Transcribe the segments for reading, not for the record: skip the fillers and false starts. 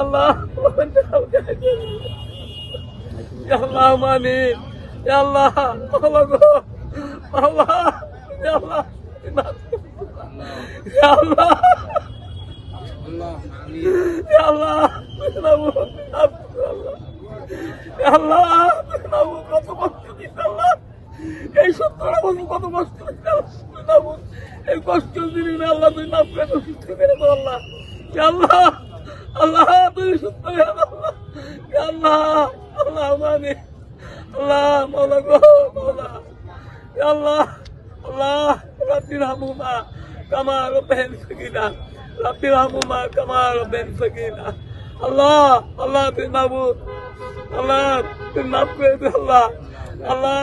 আল্লাহ আল্লাহ মানে আল্লাহ আল্লাহ গো আল্লাহ আল্লাহ আল্লাহ আল্লাহ আল্লাহ কত কষ্ট দিচ্ছে আল্লাহ এই 17 বছর কত কষ্ট এই কষ্ট দিন আল্লাহ তুই মাফ করে সুস্থ করে দাও আল্লাহ আল্লাহ আল্লাহ তুই সুস্থ করে দাও আল্লাহ আল্লাহ মানে আল্লাহ মৌলা গো মৌলা আল্লাহ আল্লাহ রাব্বির হামুমা কামা রাব্বায়ানি সগীরা রাব্বির হামুমা কামা রাব্বায়ানি সগীরা আল্লাহ আল্লাহ তুই মাবুদ আল্লাহ তুই মাফ করে দে আল্লাহ আল্লাহ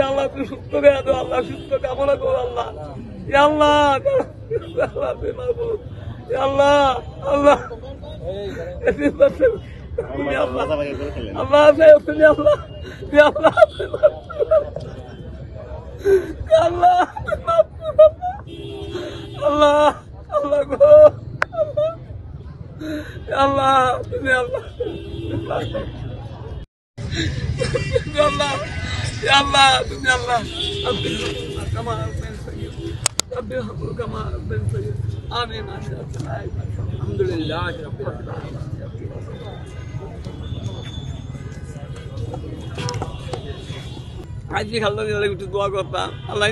আল্লাহ তুই সুস্থ করে দাও আল্লাহ সুস্থ কামনা করো আল্লাহ আল্লাহ আল্লাহ তুই মাবুদ আল্লাহ আল্লাহ আল্লাহ আল্লাহ আল্লাহ আল্লাহ আল্লাহ আল্লাহ গো আল্লাহ তুমি আল্লাহ আল্লাহ আল্লাহ তুমি আল্লাহ আমিন আলহামদুলিল্লাহ আজকে খালদা দিলে একটু দোয়া করতাম আল্লাহ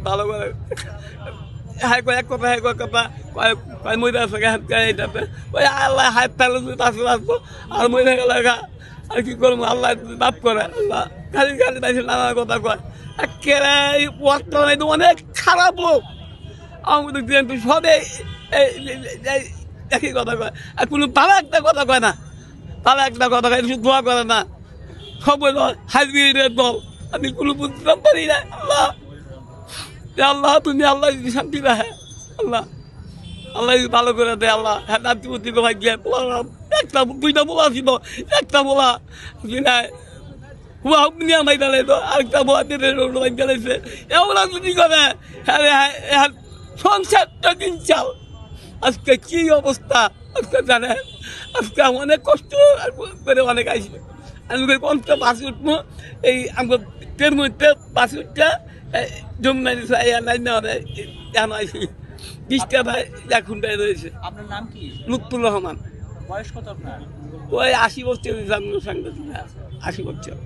ভালো করে হ্যাঁ এক কথা হ্যাঁ কথা কয় মরে আছে এইটাতে ওই আল্লাহ হাত তাহলে তাছে আসবো আর মরে গেলে আর কি করবো আল্লাহ মাফ করে আল্লাহ খালি খালি তাইছে নানা কথা কয় একেবারে বর্তমানে তো অনেক খারাপ লোক আমাদের তুই সবে একই কথা কয় আর কোনো ভালো একটা কথা কয় না ভালো একটা কথা কয় শুধু দোয়া করে না সব হাজবিরের দল আমি কোনো বুঝতে পারি না আল্লাহ আল্লাহ তুমি আল্লাহ যদি শান্তি রাখে আল্লাহ আল্লাহ যদি ভালো করে দেয় আল্লাহ হ্যাঁ নাতিপতি ভাই দিয়ে একটা 2টা বলা ছিল একটা বলা নাই হুয়া নিয়ে আমায় দাঁড়াই তো আরেকটা বলা দিয়ে দাঁড়াইছে এগুলা যদি করে হ্যাঁ সংসারটা দিন চাল আজকে কি অবস্থা আজকে জানে আজকে অনেক কষ্ট করে অনেক আসবে আমি কোনটা বাসে উঠবো এই আমার ট্রেন মধ্যে বাসে উঠতে জমনাই জানো আইসি 20টা ভাই এখন রয়েছে। আপনার নাম কি? লুৎফুর রহমান। বয়স কত আপনার? ওই 80 বছর সাংবাদিক 80 বছর।